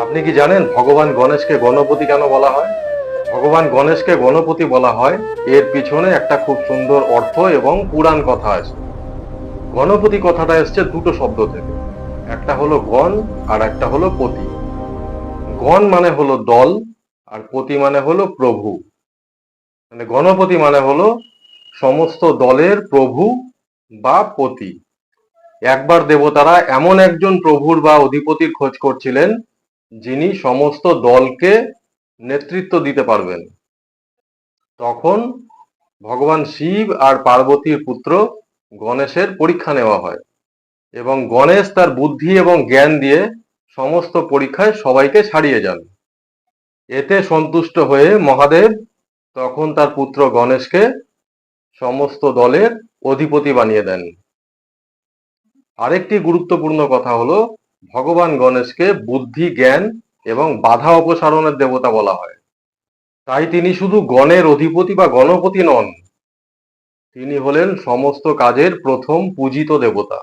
আপনি কি জানেন ভগবান গণেশকে গণপতি কেন বলা হয়? ভগবান গণেশকে গণপতি বলা হয় এর পিছনে একটা খুব সুন্দর অর্থ এবং পুরাণ কথা আছে। গণপতি কথাটা এসছে দুটো শব্দ থেকে, একটা হলো গণ আর একটা হলো পতি। গণ মানে হলো দল আর পতি মানে হলো প্রভু। মানে গণপতি মানে হলো সমস্ত দলের প্রভু বা পতি। একবার দেবতারা এমন একজন প্রভুর বা অধিপতির খোঁজ করছিলেন যিনি সমস্ত দলকে নেতৃত্ব দিতে পারবেন। তখন ভগবান শিব আর পার্বতীর পুত্র গণেশের পরীক্ষা নেওয়া হয় এবং গণেশ তার বুদ্ধি এবং জ্ঞান দিয়ে সমস্ত পরীক্ষায় সবাইকে ছাড়িয়ে যান। এতে সন্তুষ্ট হয়ে মহাদেব তখন তার পুত্র গণেশকে সমস্ত দলের অধিপতি বানিয়ে দেন। আরেকটি গুরুত্বপূর্ণ কথা হলো ভগবান গণেশকে বুদ্ধি, জ্ঞান এবং বাধা অপসারণের দেবতা বলা হয়। তাই তিনি শুধু গণের অধিপতি বা গণপতি নন, তিনি হলেন সমস্ত কাজের প্রথম পূজিত দেবতা।